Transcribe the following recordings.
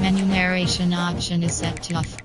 Menu narration option is set to off.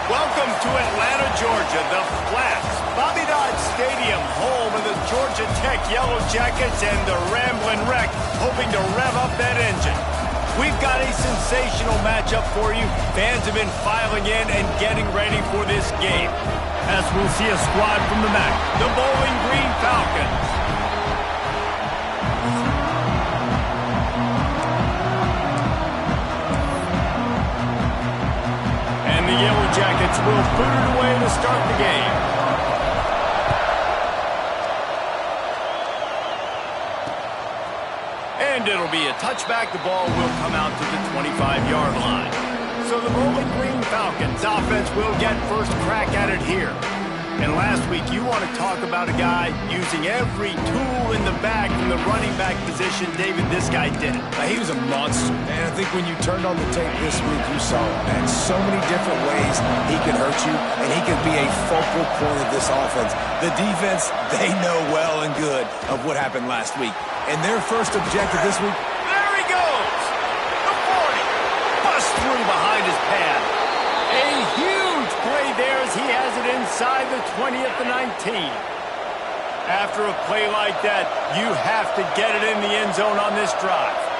Welcome to Atlanta, Georgia, the Flats, Bobby Dodd Stadium, home of the Georgia Tech Yellow Jackets and the Ramblin' Wreck, hoping to rev up that engine. We've got a sensational matchup for you. Fans have been filing in and getting ready for this game. As we'll see a squad from the MAC, the Bowling Green Falcons. The Yellow Jackets will boot it away to start the game. And it'll be a touchback. The ball will come out to the 25-yard line. So the Bowling Green Falcons offense will get first crack at it here. And last week, you want to talk about a guy using every tool in the bag from the running back position. David, this guy did it. He was a monster. And I think when you turned on the tape this week, you saw it, man. So many different ways he could hurt you, and he could be a focal point of this offense. The defense, they know well and good of what happened last week. And their first objective this week. There he goes! The 40. Bust through behind his pad. A huge play there as he has it inside the 20 at the 19. After a play like that, you have to get it in the end zone on this drive.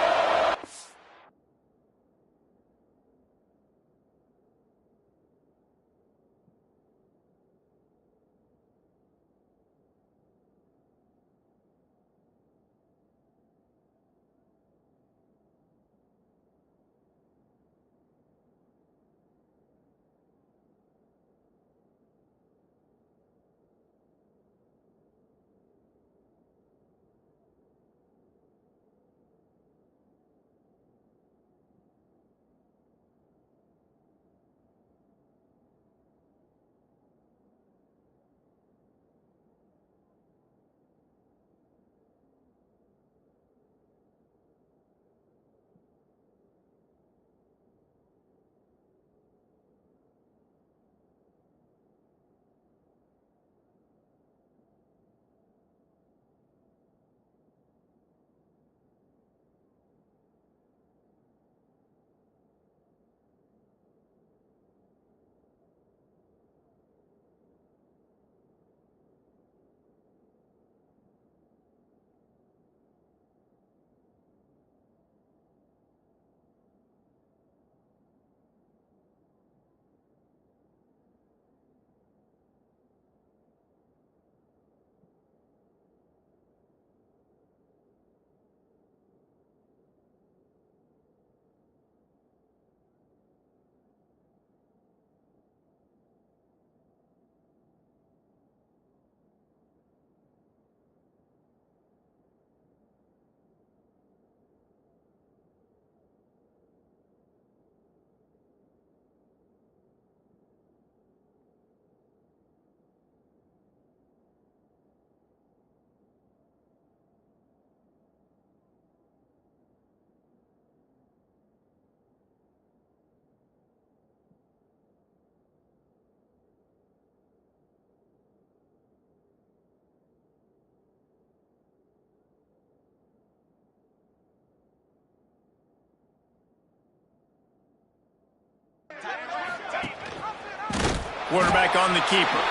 Quarterback on the keeper.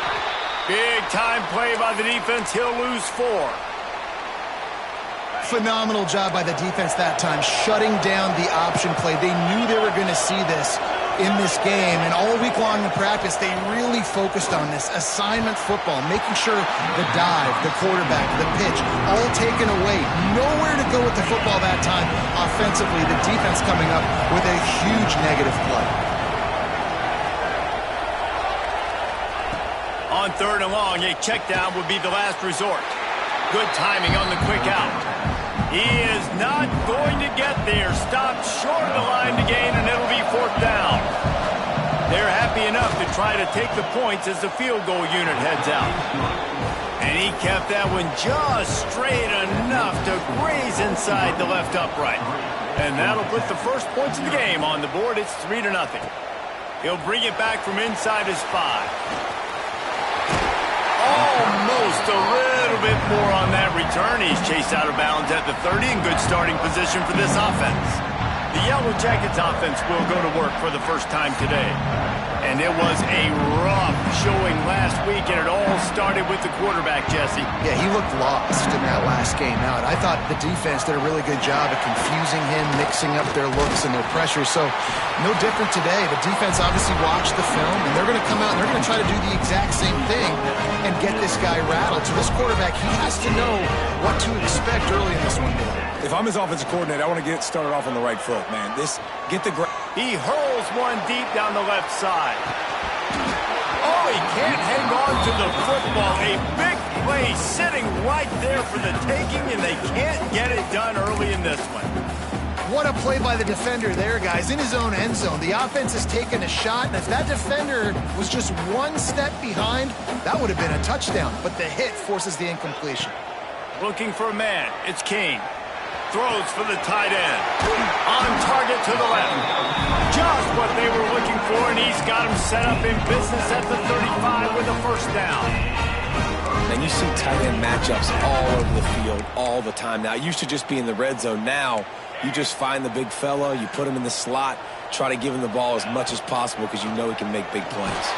Big time play by the defense. He'll lose 4. Phenomenal job by the defense that time, shutting down the option play. They knew they were going to see this in this game, and all week long in practice, they really focused on this assignment football, making sure the dive, the quarterback, the pitch, all taken away. Nowhere to go with the football that time. Offensively, the defense coming up with a huge negative play. On 3rd and long, a check down would be the last resort. Good timing on the quick out. He is not going to get there. Stopped short of the line to gain, and it'll be 4th down. They're happy enough to try to take the points as the field goal unit heads out. And he kept that one just straight enough to graze inside the left upright. And that'll put the first points of the game on the board. It's 3-0. He'll bring it back from inside his 5. Almost a little bit more on that return. He's chased out of bounds at the 30 in good starting position for this offense. The Yellow Jackets offense will go to work for the first time today. And it was a rough showing last week, and it all started with the quarterback, Jesse. Yeah, he looked lost in that last game out. I thought the defense did a really good job of confusing him, mixing up their looks and their pressure. So no different today. The defense obviously watched the film, and they're going to come out and they're going to try to do the exact same thing and get this guy rattled. So this quarterback, he has to know what to expect early in this one. If I'm his offensive coordinator, I want to get started off on the right foot, man. He hurls one deep down the left side. Oh, he can't hang on to the football. A big play sitting right there for the taking, and they can't get it done early in this one. What a play by the defender there, guys, in his own end zone. The offense has taken a shot, and if that defender was just one step behind, that would have been a touchdown. But the hit forces the incompletion. Looking for a man. It's King. Throws for the tight end. On target to the left. Just what they were looking for, and he's got him set up in business at the 35 with a 1st down. And you see tight end matchups all over the field all the time. Now, it used to just be in the red zone. Now, you just find the big fella, you put him in the slot, try to give him the ball as much as possible because you know he can make big plays.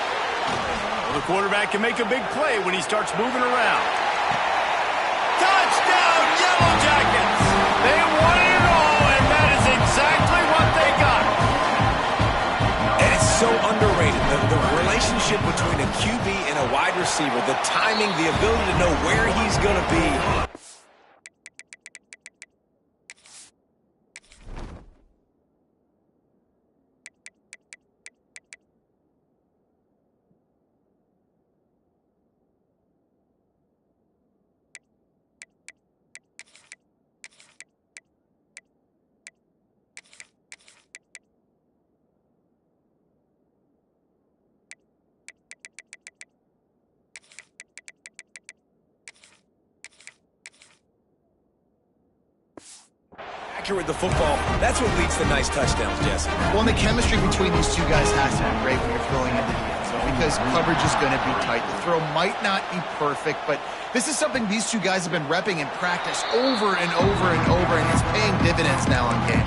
Well, the quarterback can make a big play when he starts moving around. Touchdown, Yellow Jackets! They won it all, and that is exactly what they got. And it's so underrated. The relationship between a QB and a wide receiver, the timing, the ability to know where he's going to be. With the football, that's what leads to nice touchdowns, Jesse. Well, and the chemistry between these two guys has to be great when you're throwing into the end zone because coverage is going to be tight. The throw might not be perfect, but this is something these two guys have been repping in practice over and over and over, and it's paying dividends now in game.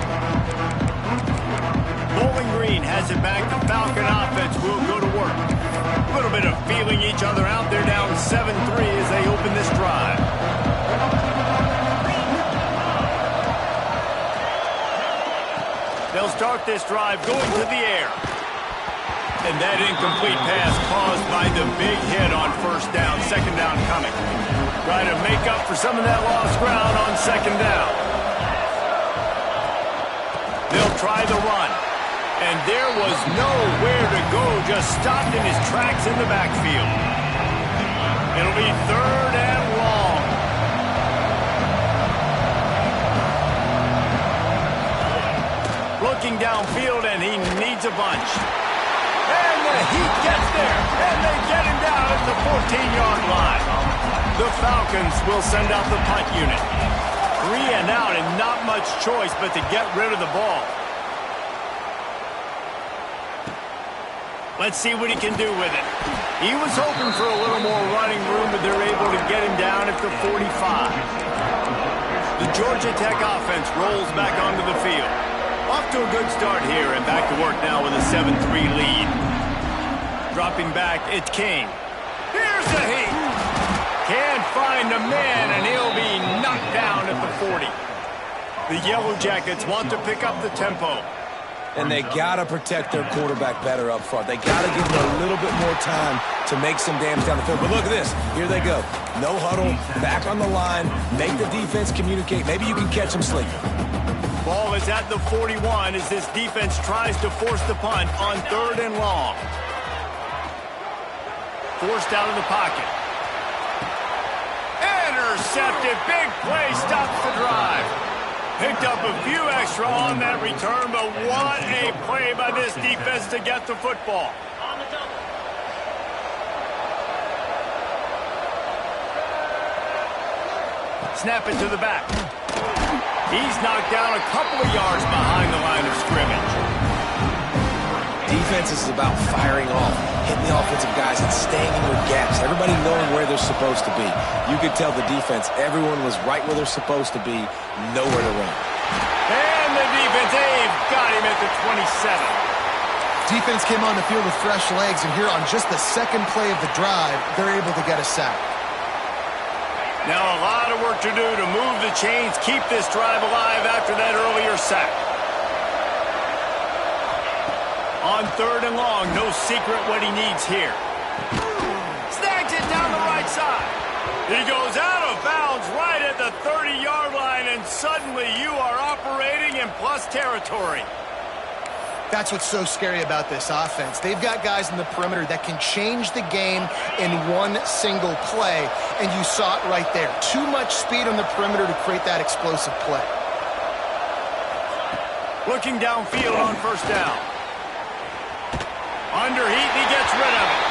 Bowling Green has it back. The Falcon offense will go to work. A little bit of feeling each other out. They're down 7-3 as they open this drive. They'll start this drive going to the air. And that incomplete pass caused by the big hit on 1st down. 2nd down coming. Try to make up for some of that lost ground on 2nd down. They'll try the run. And there was nowhere to go. Just stopped in his tracks in the backfield. It'll be 3rd and long. Looking downfield, and he needs a bunch. And the Heat gets there, and they get him down at the 14-yard line. The Falcons will send out the punt unit. 3 and out, and not much choice but to get rid of the ball. Let's see what he can do with it. He was hoping for a little more running room, but they're able to get him down at the 45. The Georgia Tech offense rolls back onto the field. Off to a good start here, and back to work now with a 7-3 lead. Dropping back, it's King. Here's the Heat. Can't find a man, and he'll be knocked down at the 40. The Yellow Jackets want to pick up the tempo. And they got to protect their quarterback better up front. They got to give him a little bit more time to make some damage down the field. But look at this. Here they go. No huddle, back on the line, make the defense communicate. Maybe you can catch them sleeping. Ball is at the 41 as this defense tries to force the punt on 3rd and long. forced out of the pocket. Intercepted. Big play stops the drive. Picked up a few extra on that return, but what a play by this defense to get the football. Snap it to the back. He's knocked down a couple of yards behind the line of scrimmage. Defense is about firing off, hitting the offensive guys and staying in their gaps. Everybody knowing where they're supposed to be. You could tell the defense, everyone was right where they're supposed to be, nowhere to run. And the defense, they've got him at the 27. Defense came on the field with fresh legs, and here on just the second play of the drive, they're able to get a sack. Now a lot of work to do to move the chains, keep this drive alive after that earlier sack. On 3rd and long, no secret what he needs here. Snags it down the right side. He goes out of bounds right at the 30-yard line, and suddenly you are operating in plus territory. That's what's so scary about this offense. They've got guys in the perimeter that can change the game in one single play, and you saw it right there. Too much speed on the perimeter to create that explosive play. Looking downfield on 1st down. Under heat, he gets rid of it.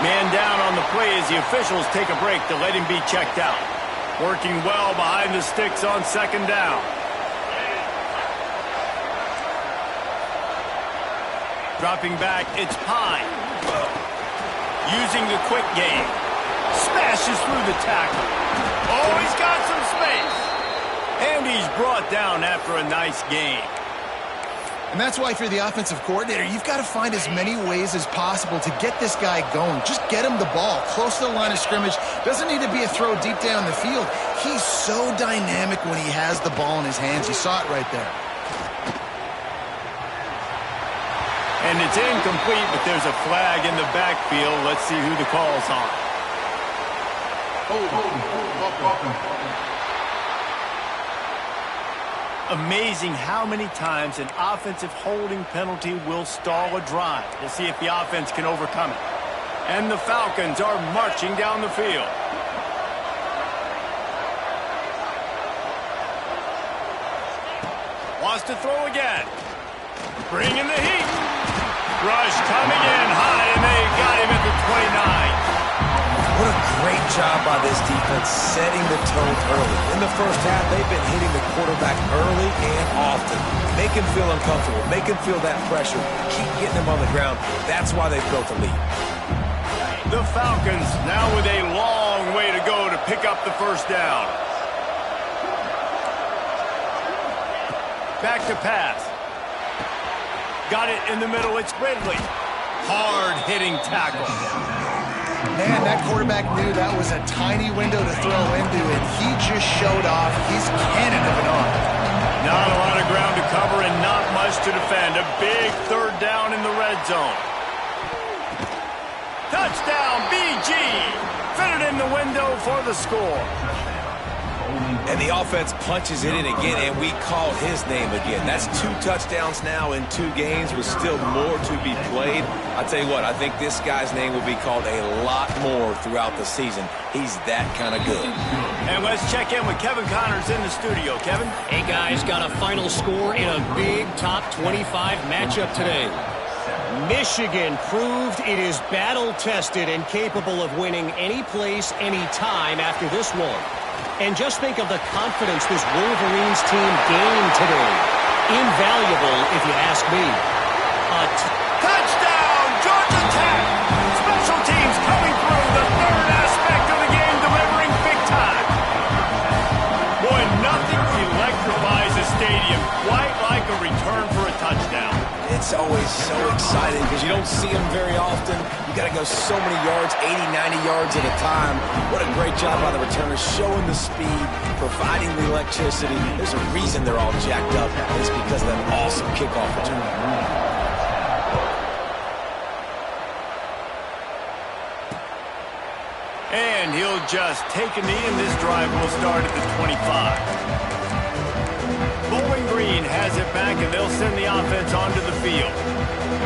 Man down on the play as the officials take a break to let him be checked out. Working well behind the sticks on 2nd down. Dropping back, it's Pine. Using the quick game. Smashes through the tackle. Oh, he's got some space. And he's brought down after a nice game. And that's why if you're the offensive coordinator, you've got to find as many ways as possible to get this guy going. Just get him the ball close to the line of scrimmage. Doesn't need to be a throw deep down the field. He's so dynamic when he has the ball in his hands. You saw it right there. And it's incomplete, but there's a flag in the backfield. Let's see who the call's on. Amazing how many times an offensive holding penalty will stall a drive. We'll see if the offense can overcome it. And the Falcons are marching down the field. Wants to throw again. Bringing the heat. Rush coming in high, and they got him at the 29. What a great job by this defense setting the tone early. In the first half, they've been hitting the quarterback early and often. Make him feel uncomfortable. Make him feel that pressure. Keep getting him on the ground. That's why they've built a lead. The Falcons now with a long way to go to pick up the 1st down. Back to pass. Got it in the middle. It's Ridley. Hard-hitting tackle. Man, that quarterback knew that was a tiny window to throw into, and he just showed off his cannon of an arm. Not a lot of ground to cover and not much to defend. A big 3rd down in the red zone. Touchdown, BG. Fitted in the window for the score. And the offense punches it in again, and we called his name again. That's 2 touchdowns now in 2 games with still more to be played. I'll tell you what, I think this guy's name will be called a lot more throughout the season. He's that kind of good. And let's check in with Kevin Connors in the studio. Kevin? Hey, guys, got a final score in a big top 25 matchup today. Michigan proved it is battle-tested and capable of winning any place, any time after this one. And just think of the confidence this Wolverines team gained today. Invaluable, if you ask me. Touchdown, Georgia Tech! Special teams coming through, the 3rd aspect of the game, delivering big time. Boy, nothing electrifies a stadium quite like a return for a touchdown. It's always so exciting because you don't see them very often. You got to go so many yards, 80, 90 yards at a time. What a great job by the returners, showing the speed, providing the electricity. There's a reason they're all jacked up. It's because of that awesome kickoff return. And he'll just take a knee, and this drive will start at the 25. Bowling Green has it back, and they'll send the offense onto the field.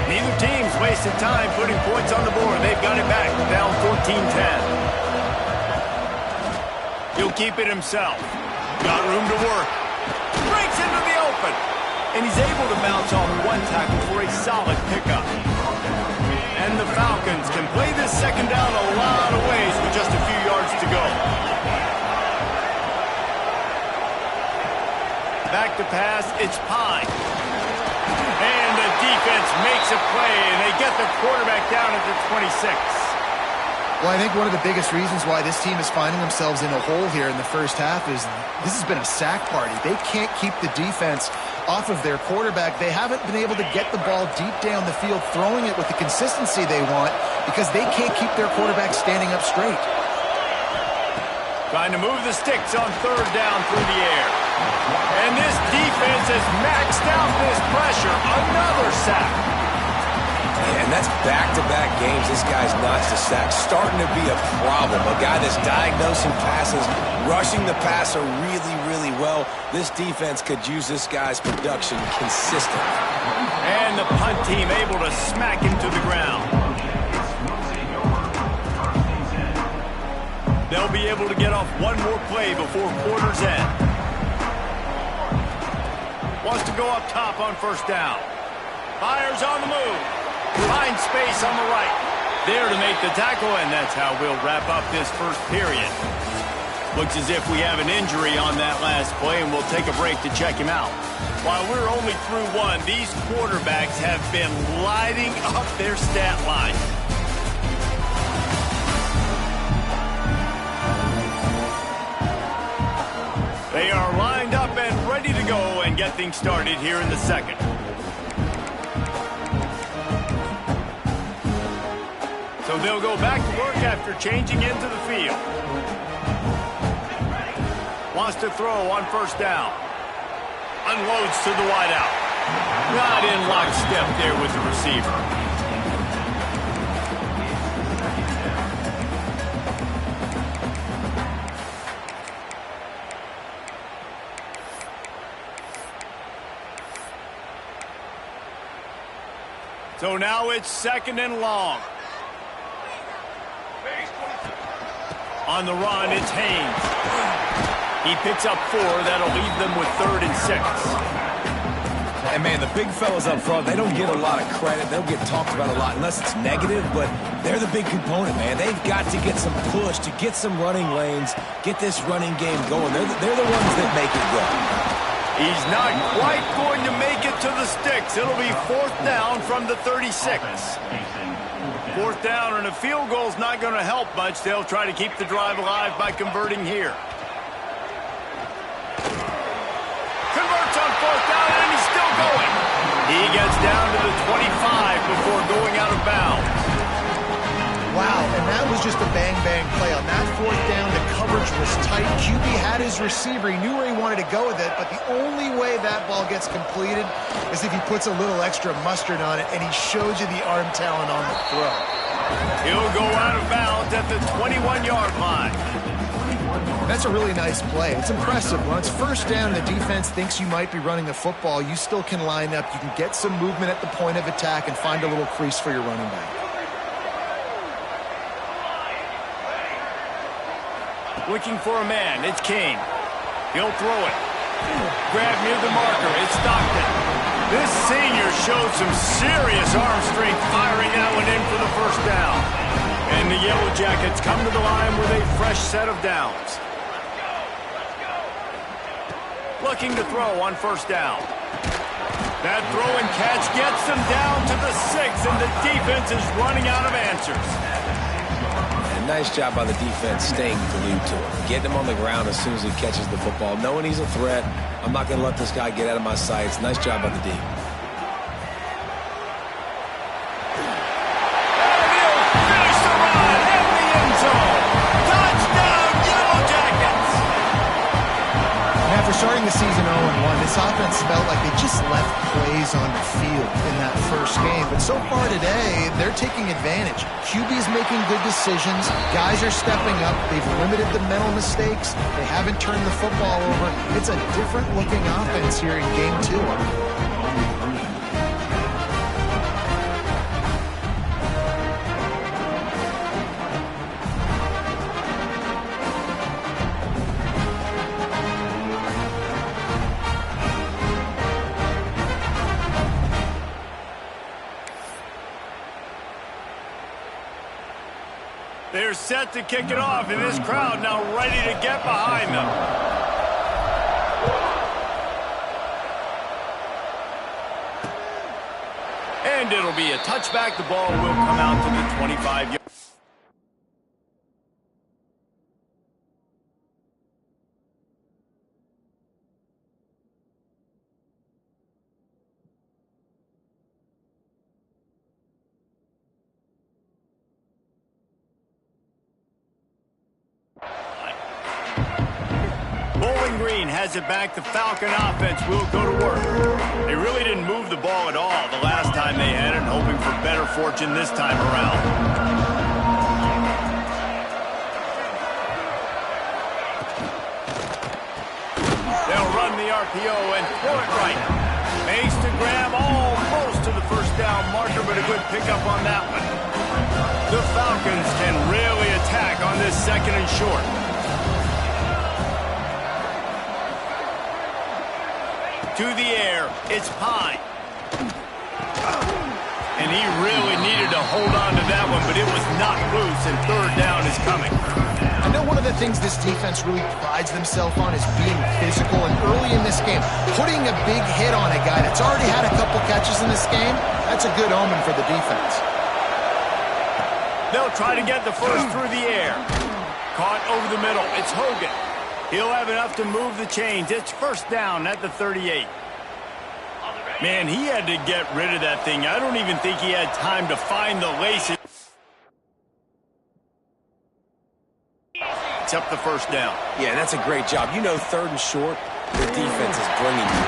Neither team's waste of time putting points on the board. They've got it back, down 14-10. He'll keep it himself. Got room to work. Breaks into the open. And he's able to bounce off one tackle for a solid pickup. And the Falcons can play this second down a lot of ways with just a few yards to go. Back to pass, it's Pine. And the defense makes a play, and they get the quarterback down at the 26. Well, I think one of the biggest reasons why this team is finding themselves in a hole here in the first half is this has been a sack party. They can't keep the defense off of their quarterback. They haven't been able to get the ball deep down the field, throwing it with the consistency they want because they can't keep their quarterback standing up straight. Trying to move the sticks on third down through the air. And this defense has maxed out this pressure. Another sack. Yeah, and that's back-to-back games this guy's notched a sack. Starting to be a problem. A guy that's diagnosing passes, rushing the passer really, really well. This defense could use this guy's production consistently. And the punt team able to smack him to the ground. They'll be able to get off one more play before quarter's end. Wants to go up top on first down. Fires on the move. Finds space on the right. There to make the tackle, and that's how we'll wrap up this first period. Looks as if we have an injury on that last play, and we'll take a break to check him out. While we're only through one, these quarterbacks have been lighting up their stat line. They are lined up and ready to go and get things started here in the second. So they'll go back to work after changing into the field. Wants to throw on first down. Unloads to the wideout. Not in lockstep there with the receiver. So now it's second and long. On the run, it's Haynes. He picks up 4. That'll leave them with 3rd and 6. And, man, the big fellas up front, they don't get a lot of credit. They'll get talked about a lot unless it's negative, but they're the big component, man. They've got to get some push, to get some running lanes, get this running game going. They're the ones that make it go. He's not quite going to make it to the sticks. It'll be 4th down from the 36. 4th down and a field goal's not going to help much. They'll try to keep the drive alive by converting here. Converts on 4th down, and he's still going. He gets down to the 25 before going out of bounds. Wow, and that was just a bang-bang play. On that 4th down, the coverage was tight. QB had his receiver. He knew where he wanted to go with it, but the only way that ball gets completed is if he puts a little extra mustard on it, and he shows you the arm talent on the throw. He'll go out of bounds at the 21-yard line. That's a really nice play. It's impressive. When it's first down, the defense thinks you might be running the football. You still can line up. You can get some movement at the point of attack and find a little crease for your running back. Looking for a man. It's King. He'll throw it. Grab near the marker. It's Stockton. This senior showed some serious arm strength firing that one in for the first down. And the Yellow Jackets come to the line with a fresh set of downs. Looking to throw on first down. That throw and catch gets them down to the 6, and the defense is running out of answers. And nice job by the defense staying glued to him. Getting him on the ground as soon as he catches the football. Knowing he's a threat, I'm not going to let this guy get out of my sights. Nice job by the D. Starting the season 0-1, this offense felt like they just left plays on the field in that first game. But so far today, they're taking advantage. QB's making good decisions. Guys are stepping up. They've limited the mental mistakes. They haven't turned the football over. It's a different-looking offense here in Game 2. They're set to kick it off, and this crowd now ready to get behind them. And it'll be a touchback. The ball will come out to the 25-yard. Bowling Green has it back. The Falcon offense will go to work. They really didn't move the ball at all the last time they had it, hoping for better fortune this time around. They'll run the RPO and throw it right. Makes to grab almost to the first down marker, but a good pickup on that one. The Falcons can really attack on this second and short. To the air, it's Pine. And he really needed to hold on to that one, but it was not loose, and third down is coming. I know one of the things this defense really prides themselves on is being physical, and early in this game, putting a big hit on a guy that's already had a couple catches in this game, that's a good omen for the defense. They'll try to get the first through the air. Caught over the middle. It's Hogan. He'll have enough to move the chains. It's first down at the 38. Man, he had to get rid of that thing. I don't even think he had time to find the laces. It's up the first down. Yeah, that's a great job. You know, third and short, the defense is bringing you.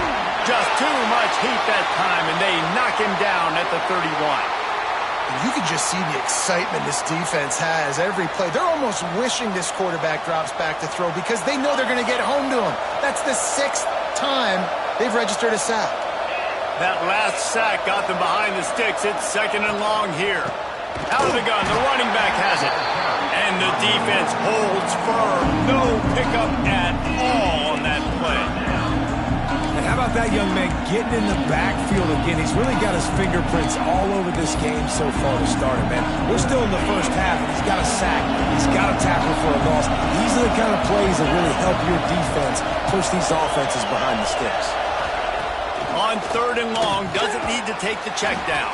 Just too much heat that time, and they knock him down at the 31. You can just see the excitement this defense has every play. They're almost wishing this quarterback drops back to throw because they know they're going to get home to him. That's the 6th time they've registered a sack. That last sack got them behind the sticks. It's second and long here. Out of the gun, the running back has it. And the defense holds firm. No pickup at all on that play. And how about that young man getting in the backfield again? He's really got his fingerprints all over this game so far to start it, man. We're still in the first half, and he's got a sack. He's got a tackle for a loss. These are the kind of plays that really help your defense push these offenses behind the sticks. On third and long, doesn't need to take the check down.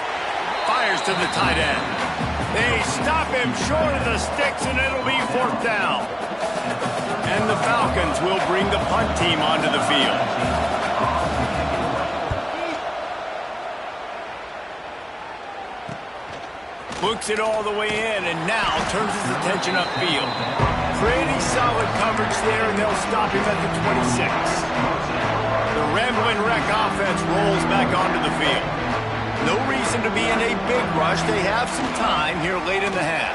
Fires to the tight end. They stop him short of the sticks, and it'll be fourth down. And the Falcons will bring the punt team onto the field. Looks it all the way in, and now turns his attention upfield. Pretty solid coverage there, and they'll stop him at the 26. The Ramblin' Wreck offense rolls back onto the field. No reason to be in a big rush. They have some time here late in the half.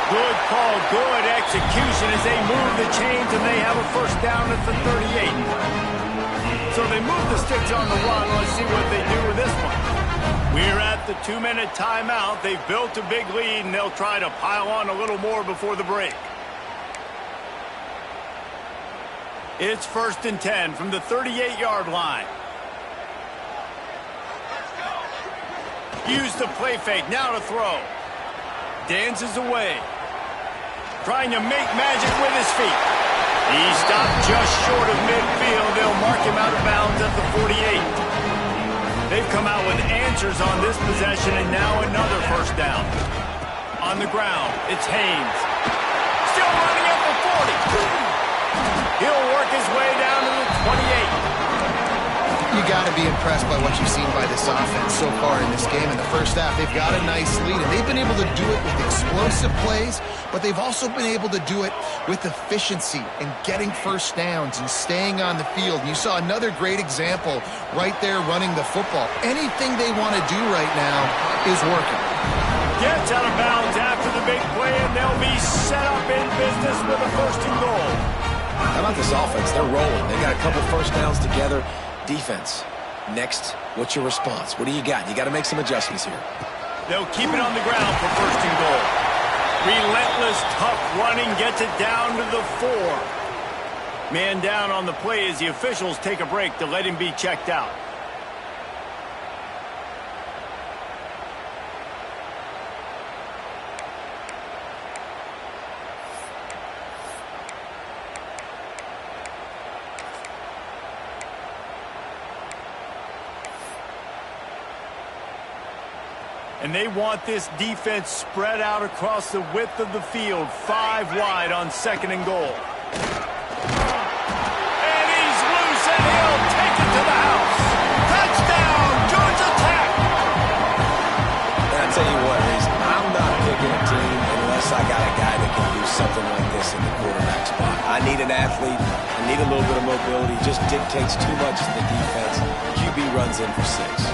Good call, good execution as they move the chains, and they have a first down at the 38. So they move the sticks on the run. Let's see what they do with this one. We're at the 2-minute timeout. They've built a big lead, and they'll try to pile on a little more before the break. It's first and 10 from the 38-yard line. Use the play fake, now to throw. Dances away. Trying to make magic with his feet. He stopped just short of midfield. They'll mark him out of bounds at the 48. They've come out with answers on this possession, and now another first down. On the ground, it's Haynes. Still running at the 40. He'll work his way down to the 28. You got to be impressed by what you've seen by this offense so far in this game. In the first half, they've got a nice lead, and they've been able to do it with explosive plays, but they've also been able to do it with efficiency and getting first downs and staying on the field. And you saw another great example right there running the football. Anything they want to do right now is working. Gets out of bounds after the big play, and they'll be set up in business with a first and goal. How about this offense? They're rolling. They got a couple first downs together. Defense, next, what's your response? What do you got? You got to make some adjustments here. They'll keep it on the ground for first and goal. Relentless, tough running gets it down to the 4. Man down on the play as the officials take a break to let him be checked out. And they want this defense spread out across the width of the field, 5 wide on 2nd and goal. And he's loose, and he'll take it to the house. Touchdown, Georgia Tech! And I'll tell you what, Reese, I'm not picking a team unless I got a guy that can do something like this in the quarterback spot. I need an athlete. I need a little bit of mobility. Just dictates too much to the defense. QB runs in for 6.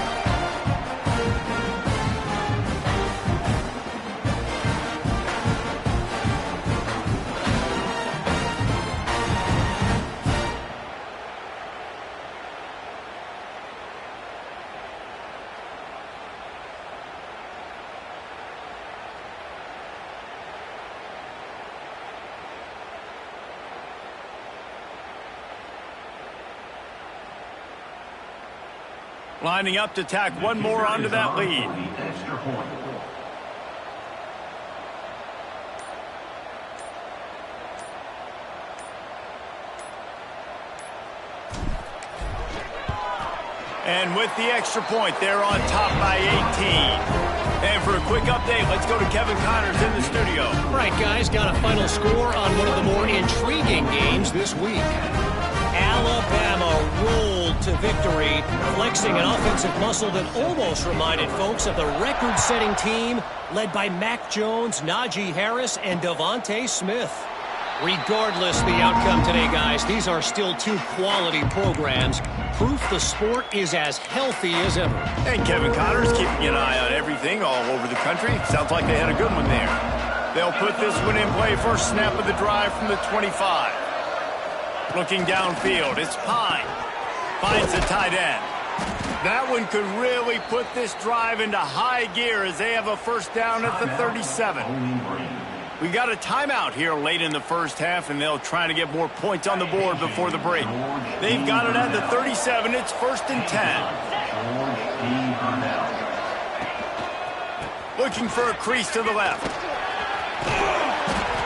Lining up to tack one more onto that lead. And with the extra point, they're on top by 18. And for a quick update, let's go to Kevin Connors in the studio. All right, guys, got a final score on one of the more intriguing games this week. Alabama rolled to victory, flexing an offensive muscle that almost reminded folks of the record-setting team led by Mac Jones, Najee Harris, and Devontae Smith. Regardless the outcome today, guys, these are still 2 quality programs. Proof the sport is as healthy as ever. And Kevin Connors keeping an eye on everything all over the country. Sounds like they had a good one there. They'll put this one in play first snap of the drive from the 25. Looking downfield, it's Pine. Finds the tight end. That one could really put this drive into high gear as they have a first down at the 37. We got a timeout here late in the first half, and they'll try to get more points on the board before the break. They've got it at the 37. It's 1st and 10. Looking for a crease to the left.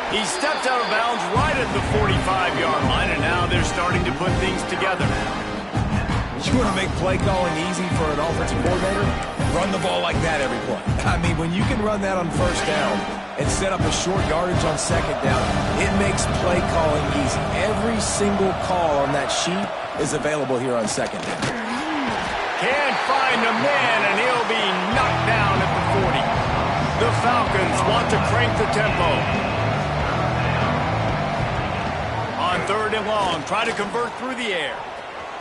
He stepped out of bounds right at the 45-yard line, and now they're starting to put things together. You want to make play calling easy for an offensive coordinator? Run the ball like that every play. I mean, when you can run that on first down and set up a short yardage on second down, it makes play calling easy. Every single call on that sheet is available here on second down. Can't find a man, and he'll be knocked down at the 40. The Falcons want to crank the tempo. On 3rd and long, try to convert through the air.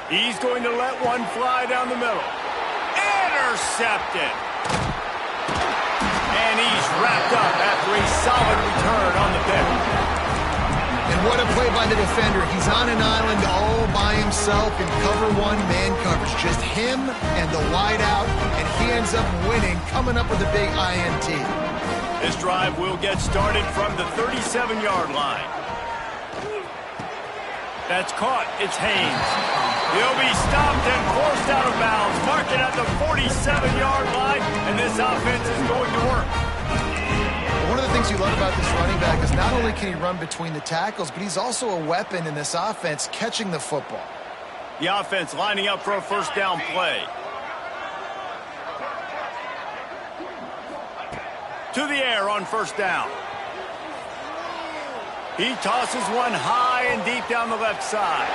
He's going to let one fly down the middle. Intercepted. And he's wrapped up after a solid return on the pick. And what a play by the defender. He's on an island all by himself in cover 1 man coverage. Just him and the wide out, and he ends up winning, coming up with a big INT. This drive will get started from the 37-yard line. That's caught. It's Haynes. He'll be stopped and forced out of bounds. Mark it at the 47-yard line, and this offense is going to work. One of the things you love about this running back is not only can he run between the tackles, but he's also a weapon in this offense catching the football. The offense lining up for a first down play. To the air on first down. He tosses one high and deep down the left side.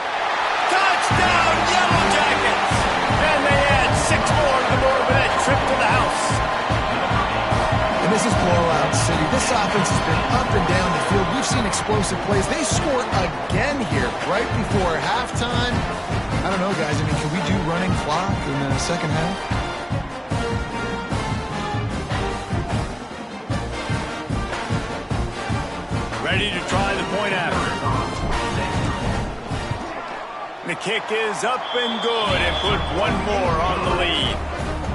Touchdown, Yellow Jackets! And they add 6 more to the board with that trip to the house. And this is blowout city. This offense has been up and down the field. We've seen explosive plays. They score again here right before halftime. I don't know, guys. I mean, can we do running clock in the second half? Ready to try the point after. The kick is up and good and put one more on the lead.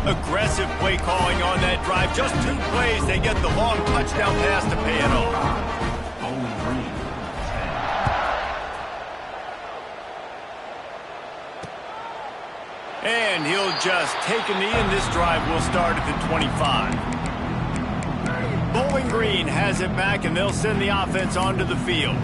Aggressive play calling on that drive. Just 2 plays, they get the long touchdown pass to pay it off. And he'll just take a knee, and this drive will start at the 25. Bowling Green has it back, and they'll send the offense onto the field.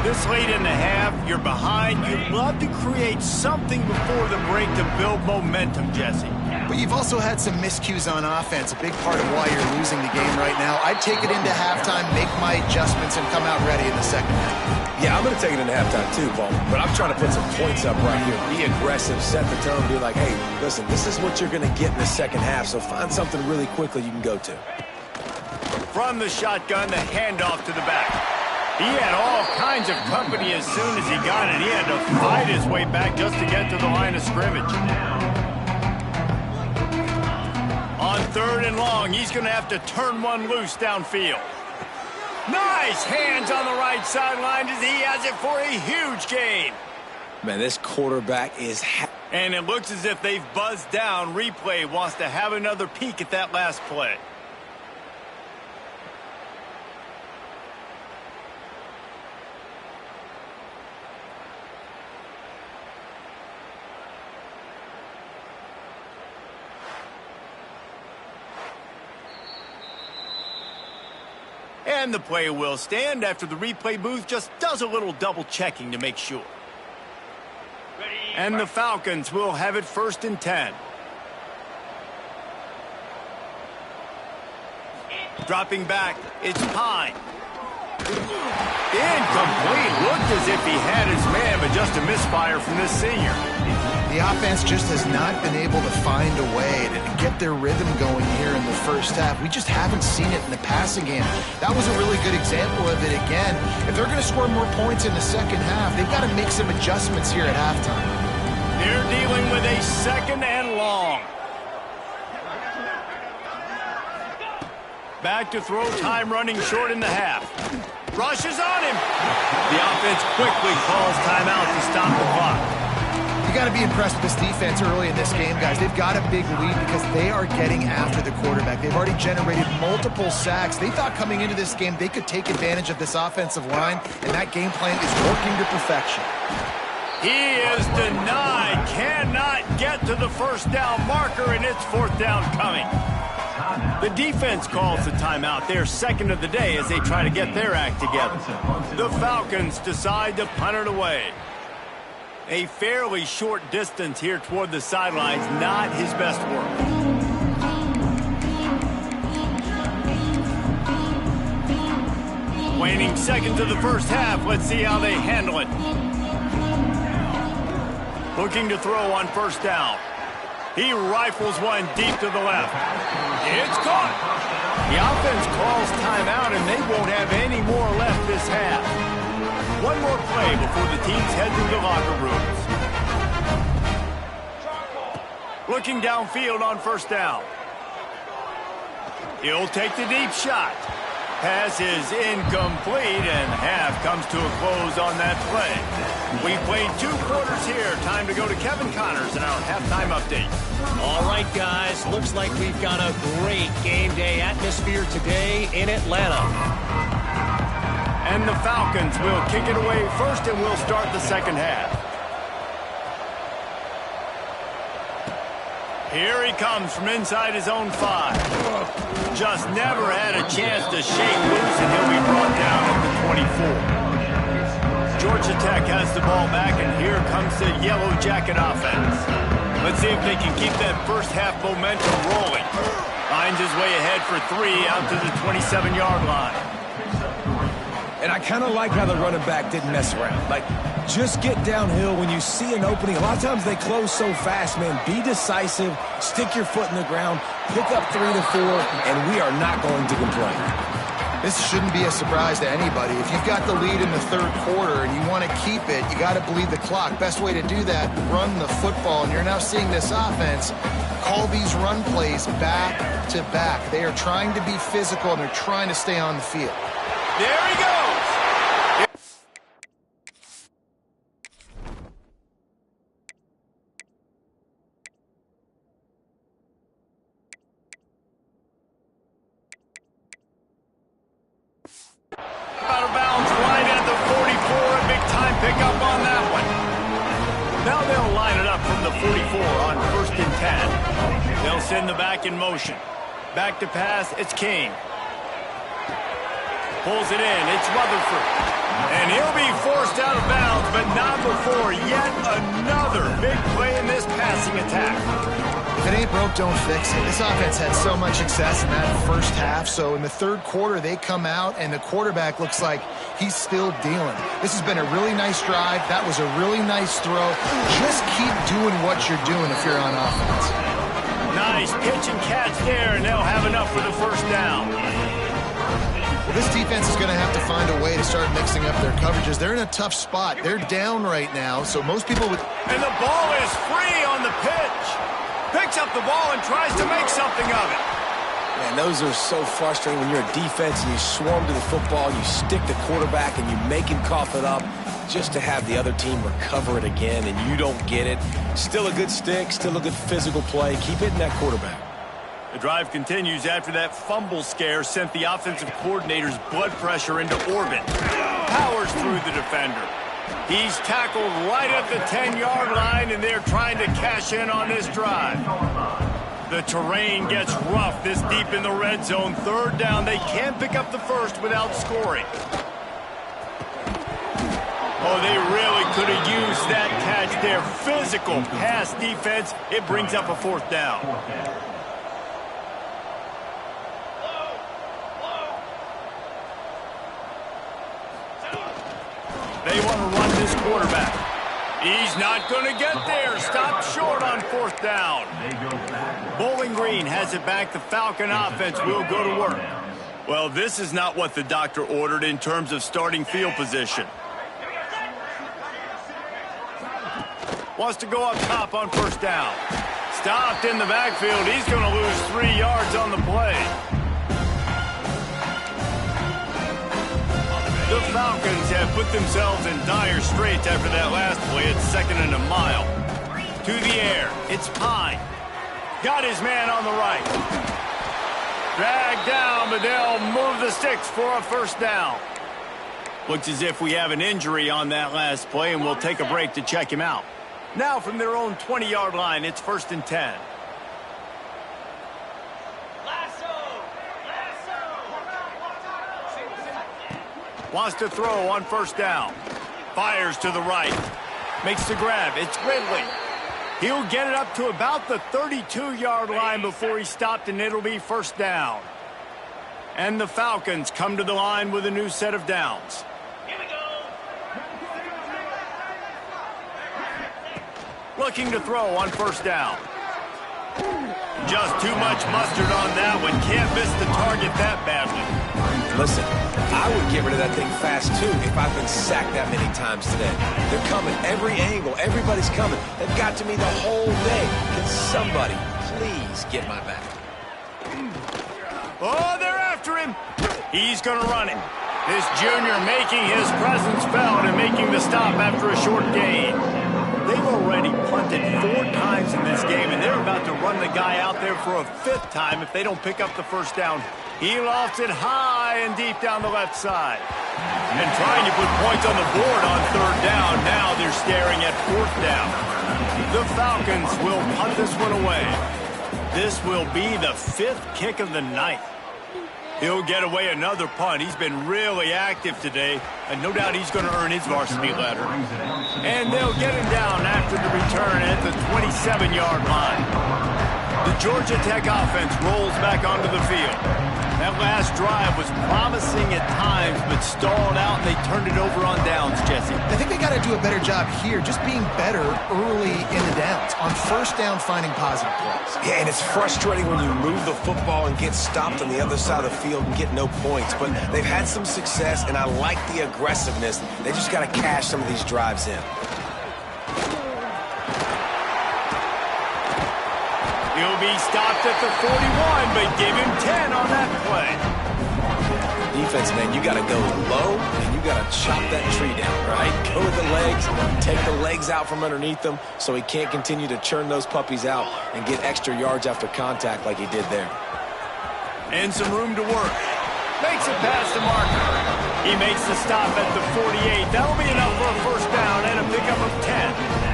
This late in the half, you're behind. You'd love to create something before the break to build momentum, Jesse. But you've also had some miscues on offense, a big part of why you're losing the game right now. I'd take it into halftime, make my adjustments, and come out ready in the second half. Yeah, I'm going to take it into halftime too, Paul. But I'm trying to put some points up right here. Be aggressive, set the tone, be like, hey, listen, this is what you're going to get in the second half, so find something really quickly you can go to. From the shotgun, the handoff to the back. He had all kinds of company as soon as he got it. He had to fight his way back just to get to the line of scrimmage. On 3rd and long, he's going to have to turn one loose downfield. Nice hands on the right sideline as he has it for a huge gain. Man, this quarterback is... And it looks as if they've buzzed down. Replay wants to have another peek at that last play. And the play will stand after the replay booth just does a little double checking to make sure. And the Falcons will have it 1st and 10. Dropping back, it's Pine. Incomplete. Looked as if he had his man, but just a misfire from this senior. The offense just has not been able to find a way to get their rhythm going here in the first half. We just haven't seen it in the passing game. That was a really good example of it again. If they're going to score more points in the second half, they've got to make some adjustments here at halftime. They're dealing with a 2nd and long. Back to throw, time running short in the half. Rushes on him. The offense quickly calls timeout to stop the clock. You got to be impressed with this defense early in this game, guys. They've got a big lead because they are getting after the quarterback. They've already generated multiple sacks. They thought coming into this game they could take advantage of this offensive line, and that game plan is working to perfection. He is denied. Cannot get to the 1st down marker, and it's 4th down coming. The defense calls the timeout. They're 2nd of the day as they try to get their act together. The Falcons decide to punt it away. A fairly short distance here toward the sidelines, not his best work. Waning seconds of the first half. Let's see how they handle it. Looking to throw on 1st down. He rifles one deep to the left. It's caught. The offense calls timeout, and they won't have any more left this half. One more play before the teams head to the locker rooms. Looking downfield on 1st down. He'll take the deep shot. Pass is incomplete, and half comes to a close on that play. We played 2 quarters here. Time to go to Kevin Connors in our halftime update. All right, guys. Looks like we've got a great game day atmosphere today in Atlanta. And the Falcons will kick it away first, and we'll start the second half. Here he comes from inside his own 5. Just never had a chance to shake loose, and he'll be brought down at the 24. Georgia Tech has the ball back, and here comes the Yellow Jacket offense. Let's see if they can keep that first half momentum rolling. Finds his way ahead for 3 out to the 27-yard line. And I kind of like how the running back didn't mess around. Like, just get downhill when you see an opening. A lot of times they close so fast, man. Be decisive, stick your foot in the ground, pick up 3 to 4, and we are not going to complain. This shouldn't be a surprise to anybody. If you've got the lead in the 3rd quarter and you want to keep it, you got to bleed the clock. Best way to do that, run the football. And you're now seeing this offense call these run plays back to back. They are trying to be physical, and they're trying to stay on the field. There he goes. Out of bounds right at the 44. A big time pickup on that one. Now they'll line it up from the 44 on 1st and 10. They'll send the back in motion. Back to pass, it's King. Pulls it in, it's Rutherford. And he'll be forced out of bounds, but not before yet another big play in this passing attack. If it ain't broke, don't fix it. This offense had so much success in that first half, so in the third quarter, they come out, and the quarterback looks like he's still dealing. This has been a really nice drive. That was a really nice throw. Just keep doing what you're doing if you're on offense. Nice pitch and catch there, and they'll have enough for the first down. Well, this defense is going to have to find a way to start mixing up their coverages. They're in a tough spot. They're down right now, so most people would... And the ball is free on the pitch. Picks up the ball and tries to make something of it. Man, those are so frustrating when you're a defense and you swarm to the football, you stick the quarterback, and you make him cough it up just to have the other team recover it again, and you don't get it. Still a good stick, still a good physical play. Keep hitting that quarterback. The drive continues after that fumble scare sent the offensive coordinator's blood pressure into orbit. Powers through the defender. He's tackled right at the 10-yard line, and they're trying to cash in on this drive. The terrain gets rough this deep in the red zone. Third down, they can't pick up the first without scoring. Oh, they really could have used that catch there. Physical pass defense. It brings up a fourth down. They want to run this quarterback. He's not going to get there. Stopped short on fourth down. Bowling Green has it back. The Falcon offense will go to work. Well, this is not what the doctor ordered in terms of starting field position. Wants to go up top on first down. Stopped in the backfield. He's going to lose 3 yards on the play. The Falcons have put themselves in dire straits after that last play. It's 2nd and a mile. To the air. It's Pine. Got his man on the right. Dragged down, but they'll move the sticks for a first down. Looks as if we have an injury on that last play, and we'll take a break to check him out. Now from their own 20-yard line, it's 1st and 10. Wants to throw on first down. Fires to the right. Makes the grab. It's Ridley. He'll get it up to about the 32-yard line before he stopped, and it'll be first down. And the Falcons come to the line with a new set of downs. Here we go. Looking to throw on first down. Just too much mustard on that one. Can't miss the target that badly. Listen, I would get rid of that thing fast, too, if I've been sacked that many times today. They're coming. Every angle. Everybody's coming. They've got to me the whole day. Can somebody please get my back? Oh, they're after him. He's going to run it. This junior making his presence felt and making the stop after a short gain. They've already punted 4 times in this game, and they're about to run the guy out there for a 5th time if they don't pick up the first down. He lofts it high and deep down the left side. And trying to put points on the board on 3rd down. Now they're staring at 4th down. The Falcons will punt this one away. This will be the 5th kick of the night. He'll get away another punt. He's been really active today, and no doubt he's going to earn his varsity letter. And they'll get him down after the return at the 27-yard line. The Georgia Tech offense rolls back onto the field. That last drive was promising at times, but stalled out, and they turned it over on downs, Jesse. I think they got to do a better job here, just being better early in the downs. On first down, finding positive plays. Yeah, and it's frustrating when you move the football and get stopped on the other side of the field and get no points. But they've had some success, and I like the aggressiveness. They just got to cash some of these drives in. He'll be stopped at the 41, but give him 10 on that play. Defense, man, you got to go low, and you got to chop that tree down, right? Go with the legs, take the legs out from underneath them so he can't continue to churn those puppies out and get extra yards after contact like he did there. And some room to work. Makes it past the marker. He makes the stop at the 48. That'll be enough for a first down and a pickup of 10.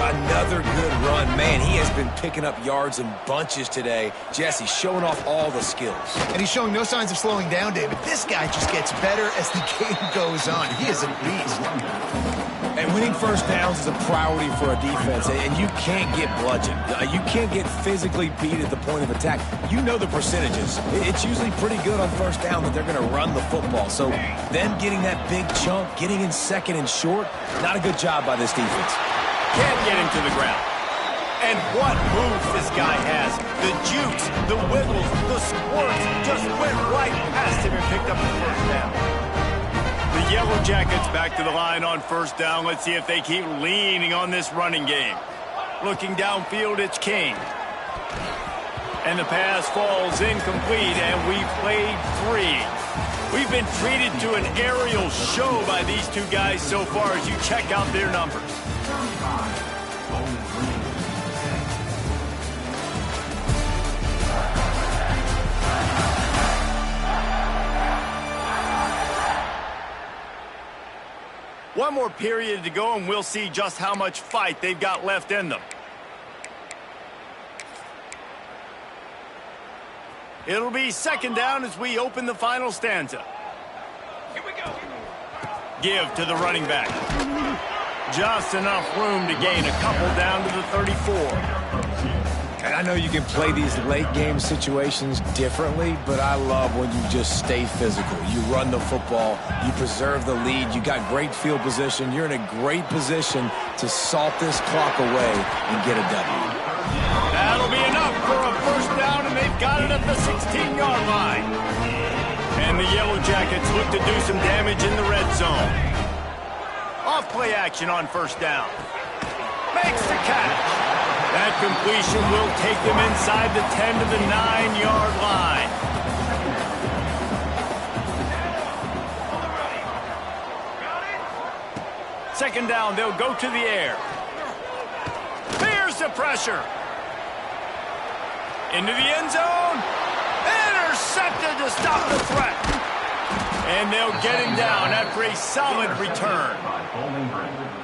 Another good run. Man, he has been picking up yards in bunches today. Jesse showing off all the skills. And he's showing no signs of slowing down, David. This guy just gets better as the game goes on. He is a beast. And winning first downs is a priority for a defense, and you can't get bludgeoned. You can't get physically beat at the point of attack. You know the percentages. It's usually pretty good on first down that they're going to run the football. So them getting that big chunk, getting in second and short, not a good job by this defense. Can't get him to the ground. And what moves this guy has. The jukes, the wiggles, the squirts just went right past him and picked up the first down. The Yellow Jackets back to the line on first down. Let's see if they keep leaning on this running game. Looking downfield, it's King. And the pass falls incomplete, and we played 3. We've been treated to an aerial show by these two guys so far as you check out their numbers. One more period to go, and we'll see just how much fight they've got left in them. It'll be second down as we open the final stanza. Here we go. Give to the running back. Just enough room to gain a couple down to the 34. And I know you can play these late game situations differently, but I love when you just stay physical. You run the football, you preserve the lead, you got great field position, you're in a great position to salt this clock away and get a W. That'll be enough for a first down, and they've got it at the 16-yard line. And the Yellow Jackets look to do some damage in the red zone. Off play action on first down. Makes the catch. That completion will take them inside the 10 to the 9-yard line. Second down, they'll go to the air. Here's the pressure. Into the end zone. Intercepted to stop the threat. And they'll get him down after a solid return.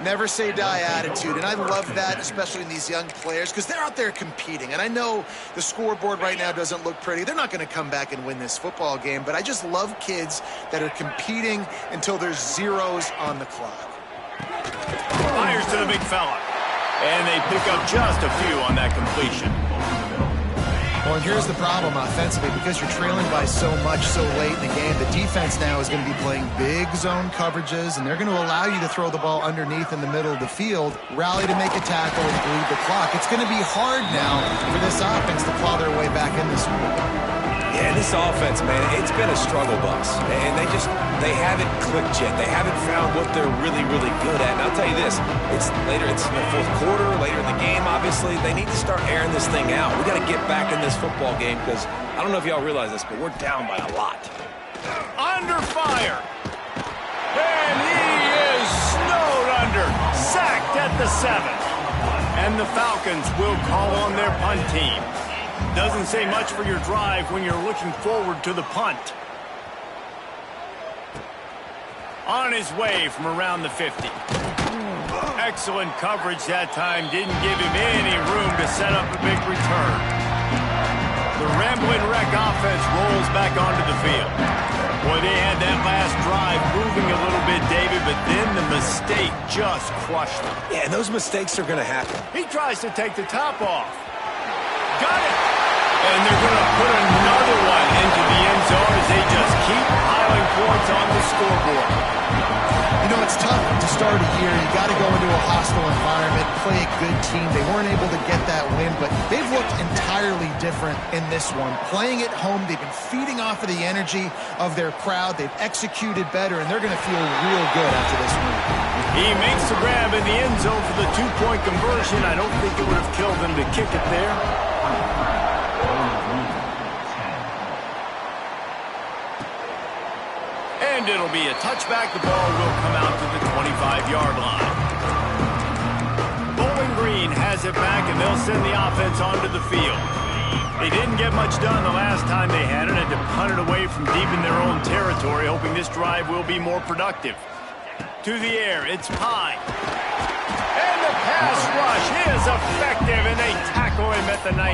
Never say die attitude, and I love that, especially in these young players, because they're out there competing. And I know the scoreboard right now doesn't look pretty. They're not going to come back and win this football game, but I just love kids that are competing until there's zeros on the clock. Fires to the big fella. And they pick up just a few on that completion. Well, and here's the problem offensively, because you're trailing by so much so late in the game, the defense now is going to be playing big zone coverages, and they're going to allow you to throw the ball underneath in the middle of the field, rally to make a tackle, and bleed the clock. It's going to be hard now for this offense to claw their way back in this one. Yeah, this offense, man, it's been a struggle bus. And they haven't clicked yet. They haven't found what they're really, really good at. And I'll tell you this, it's in the fourth quarter, later in the game, obviously. They need to start airing this thing out. We got to get back in this football game because I don't know if y'all realize this, but we're down by a lot. Under fire. And he is snowed under. Sacked at the 7. And the Falcons will call on their punt team. Doesn't say much for your drive when you're looking forward to the punt. On his way from around the 50. Excellent coverage that time. Didn't give him any room to set up a big return. The Ramblin' Wreck offense rolls back onto the field. Boy, they had that last drive moving a little bit, David, but then the mistake just crushed them. Yeah, and those mistakes are going to happen. He tries to take the top off. Got it! And they're going to put another one into the end zone as they just keep piling points on the scoreboard. You know, it's tough to start a year. You got to go into a hostile environment, play a good team. They weren't able to get that win, but they've looked entirely different in this one. Playing at home, they've been feeding off of the energy of their crowd. They've executed better, and they're going to feel real good after this win. He makes the grab in the end zone for the two-point conversion. I don't think it would have killed them to kick it there. And it'll be a touchback. The ball will come out to the 25-yard line. Bowling Green has it back, and they'll send the offense onto the field. They didn't get much done the last time they had it, and to punt it away from deep in their own territory, hoping this drive will be more productive. To the air, it's Pine. And the pass rush is effective, and they tackle him at the 19.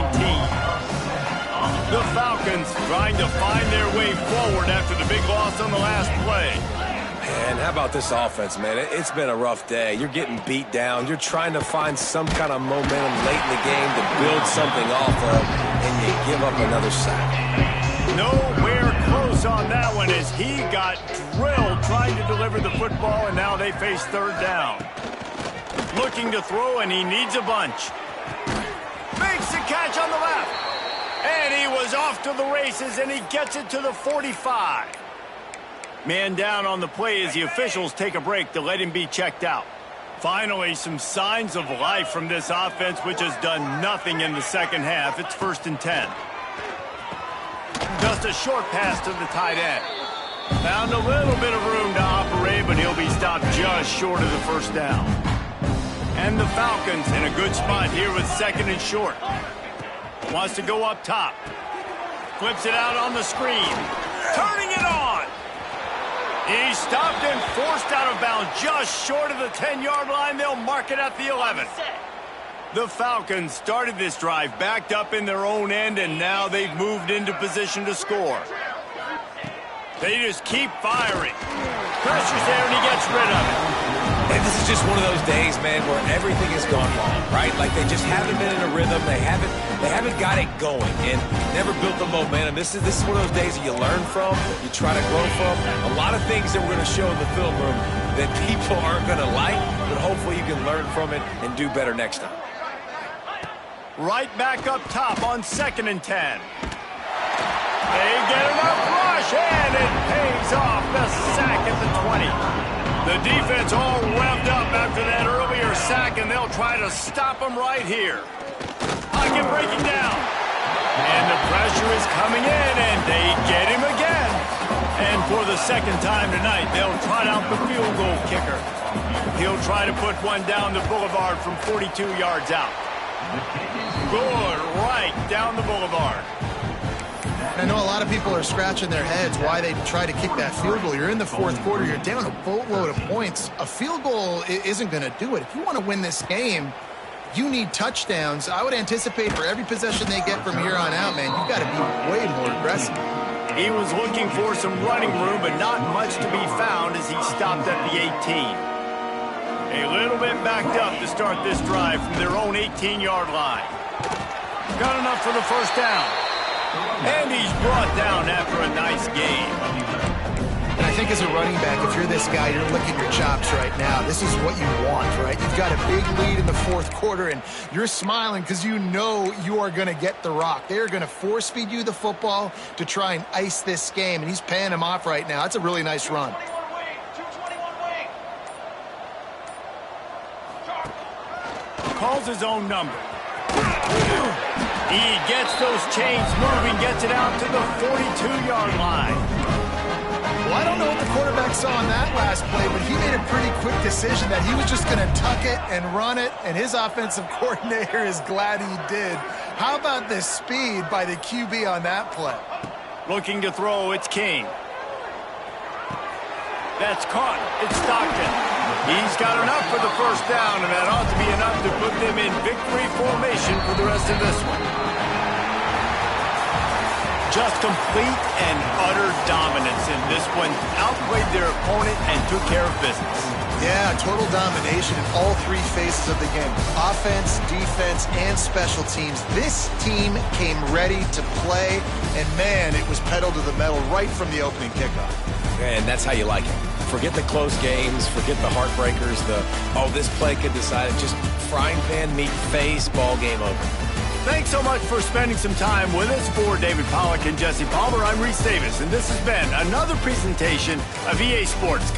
The Falcons trying to find their way forward after the big loss on the last play. And how about this offense, man? It's been a rough day. You're getting beat down. You're trying to find some kind of momentum late in the game to build something off of, and you give up another sack. Nowhere close on that one as he got drilled trying to deliver the football, and now they face third down. Looking to throw, and he needs a bunch. Makes the catch on the left. And he was off to the races, and he gets it to the 45. Man down on the play as the officials take a break to let him be checked out. Finally, some signs of life from this offense, which has done nothing in the second half. It's 1st and 10. Just a short pass to the tight end. Found a little bit of room to operate, but he'll be stopped just short of the first down. And the Falcons in a good spot here with 2nd and short. Wants to go up top. Flips it out on the screen. Turning it on. He's stopped and forced out of bounds just short of the 10-yard line. They'll mark it at the 11. The Falcons started this drive backed up in their own end, and now they've moved into position to score. They just keep firing. Pressure's there, and he gets rid of it. And this is just one of those days, man, where everything has gone wrong, right? Like they just haven't been in a rhythm. They haven't got it going and never built the momentum. This is one of those days that you learn from, you try to grow from. A lot of things that we're going to show in the film room that people aren't going to like, but hopefully you can learn from it and do better next time. Right back up top on 2nd and 10. They get enough rush, and it pays off. The sack at the 20. The defense all revved up after that earlier sack, and they'll try to stop him right here. Pocket breaking down. And the pressure is coming in, and they get him again. And for the 2nd time tonight, they'll trot out the field goal kicker. He'll try to put one down the boulevard from 42 yards out. Good, right down the boulevard. I know a lot of people are scratching their heads why they try to kick that field goal. You're in the 4th quarter. You're down a boatload of points. A field goal isn't going to do it. If you want to win this game, you need touchdowns. I would anticipate for every possession they get from here on out, man, you've got to be way more aggressive. He was looking for some running room, but not much to be found as he stopped at the 18. A little bit backed up to start this drive from their own 18-yard line. Got enough for the first down. And he's brought down after a nice game. And I think as a running back, if you're this guy, you're licking your chops right now. This is what you want, right? You've got a big lead in the 4th quarter, and you're smiling because you know you are going to get the rock. They are going to force-feed you the football to try and ice this game, and he's paying him off right now. That's a really nice run. Calls his own number. He gets those chains moving, gets it out to the 42-yard line. Well, I don't know what the quarterback saw on that last play, but he made a pretty quick decision that he was just going to tuck it and run it, and his offensive coordinator is glad he did. How about the speed by the QB on that play? Looking to throw, it's King. That's caught. It's Stockton. He's got enough for the first down, and that ought to be enough to put them in victory formation for the rest of this one. Just complete and utter dominance in this one. Outplayed their opponent and took care of business. Yeah, total domination in all 3 phases of the game. Offense, defense, and special teams. This team came ready to play, and man, it was pedal to the metal right from the opening kickoff. And that's how you like it. Forget the close games, forget the heartbreakers, this play could decide it. Just frying pan, meat, face, ball game over. Thanks so much for spending some time with us. For David Pollack and Jesse Palmer, I'm Reese Davis, and this has been another presentation of EA Sports.